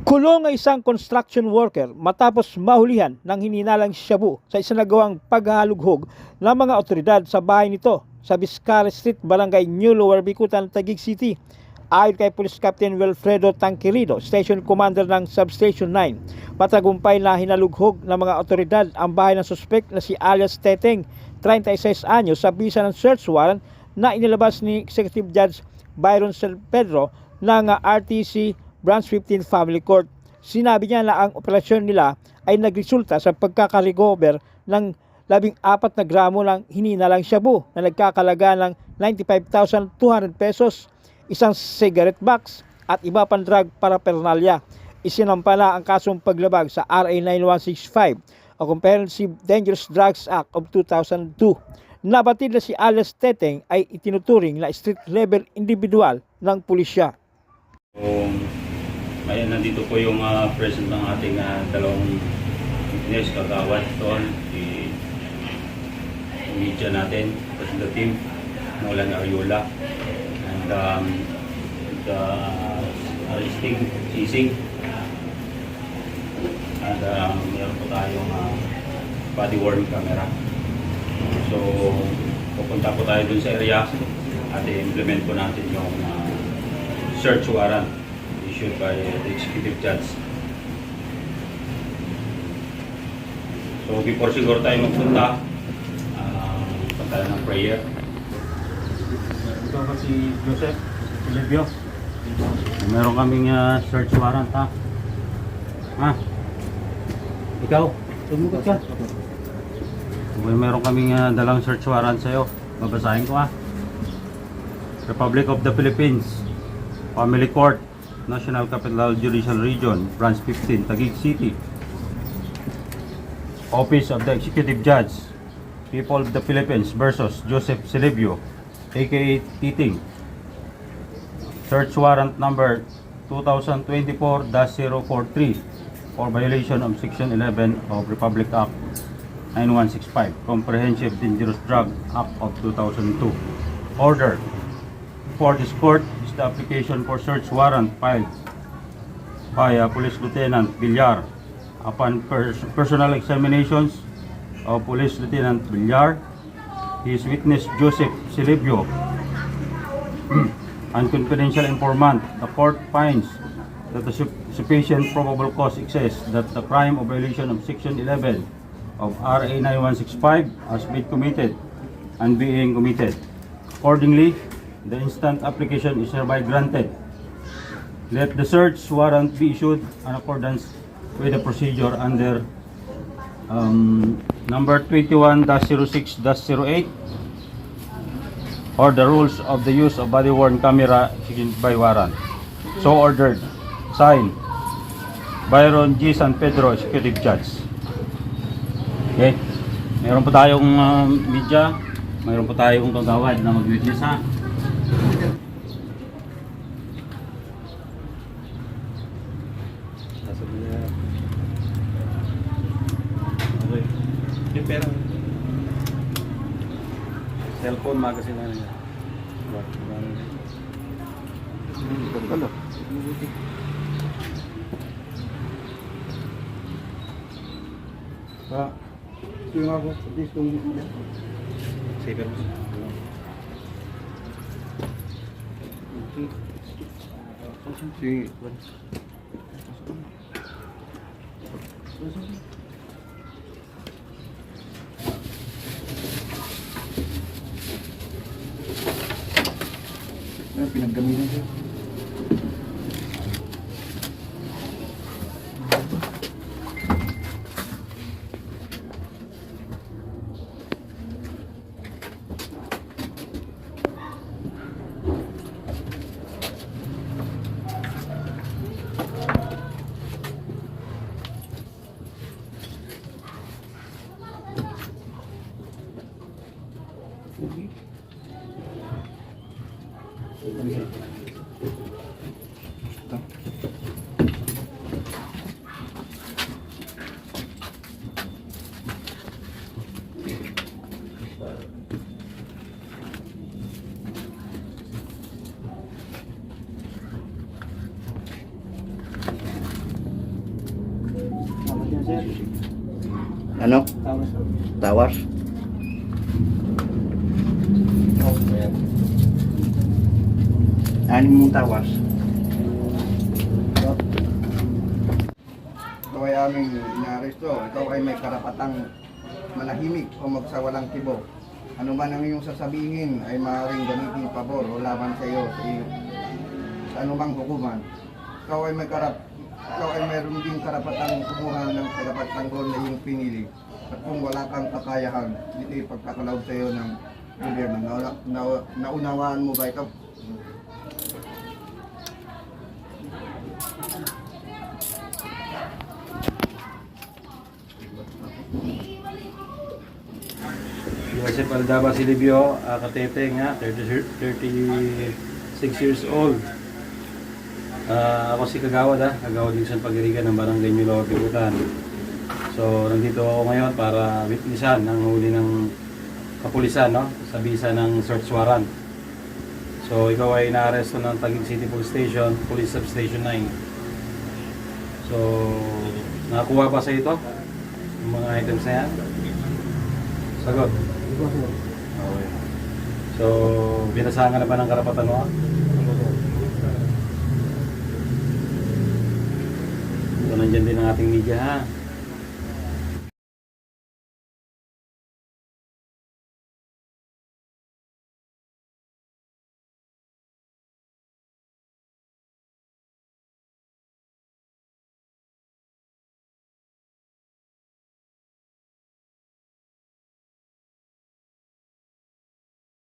Kulong ang isang construction worker matapos mahulihan ng hininalang shabu sa isinagawang paghahalughog ng mga otoridad sa bahay nito sa Vizcara Street, Barangay New Lower Bicutan, Taguig City. Ayon kay Police Captain Wilfredo Tanquerido, Station Commander ng Substation 9, patagumpay na hinalughog ng mga otoridad ang bahay ng suspect na si alias Teteng, 36 anyos, sa bisa ng search warrant na inilabas ni Executive Judge Byron San Pedro ng RTC Branch 15 Family Court. Sinabi niya na ang operasyon nila ay nagresulta sa pagkakarecover ng 14 na gramo ng hininalang shabu na nagkakalaga ng 95,200 pesos, isang cigarette box at iba pang drug paraphernalia. Isinampala ang kasong paglabag sa RA 9165 o Comprehensive Dangerous Drugs Act of 2002. Nabatid na si alias Teteng ay itinuturing na street level individual ng pulisya. Ngayon nandito po yung present ng ating dalawang engineers, kagawad doon, si media natin, representative Nolan Ariola, and the arresting seizing, and meron po tayong body worn camera. So pupunta po tayo dun sa area at i-implement po natin yung search warrant issued by the Executive Judge. So before siguro tayo magpunta, punta ng prayer. Ito ba si Joseph Silvio? Meron kaming search warrant, ha? Ikaw? Tumugot ka? Meron kaming dalang search warrant sa'yo. Babasahin ko, ha? Republic of the Philippines, Family Court, National Capital Judicial Region, Branch 15, Taguig City. Office of the Executive Judge, People of the Philippines versus Joseph Silvio, aka Titing. Search warrant number 2024-043 for violation of Section 11 of Republic Act 9165, Comprehensive Dangerous Drug Act of 2002. Order for this court is the application for search warrant filed by Police Lieutenant Villar. Upon personal examinations of Police Lieutenant Villar, his witness Joseph Silvio, and confidential informant, the court finds that the sufficient probable cause exists that the crime of violation of Section 11 of RA 9165 has been committed and being committed. Accordingly, the instant application is hereby granted. Let the search warrant be issued in accordance with the procedure under number 21-06-08 or the rules of the use of body-worn camera executed by warrant. So ordered. Signed, Byron G. San Pedro, Executive Judge. Okay. Mayroon po tayong media, mayroon po tayong kagawad na mag-witness, ha. Pero cellphone magazine na niya. Ano? Pa, tingnan ako sa discong niya. Saber mo. Si pinaggamitan siya. sir. Ano? Tawas sir. Tawas? Ayan. Anim mong tawas? Ito ay aming inaaresto. Ikaw ay may karapatang manahimik o magsawalang kibo. Ano man ang iyong sasabihin ay maaaring gamitin pabor o laban sa iyo sa anumang hukuman. Ikaw ay mayroon din karapatang kumuha ng tagapagtanggol na iyong pinili. At kung wala kang kakayahan, dito ipagkakalaw sa iyo ng gobyerno. Naunawaan mo ba ito? Joseph Aldaba Silibio, Katete nga, 36 years old. Ako si Kagawad Kagawad Dixon Pagirigan ng Barangay New Bicutan. So nandito ako ngayon para witnessan ang huli ng kapulisan, no? Sa bisa ng search warrant. So ikaw ay inaaresto ng Taguig City Police Station, Police Substation 9. So nakakuha pa sa ito yung mga items na yan? Sagot. Okay. So, binasahan ka na ba ng karapatan mo? So, nandyan din ang ating media ha.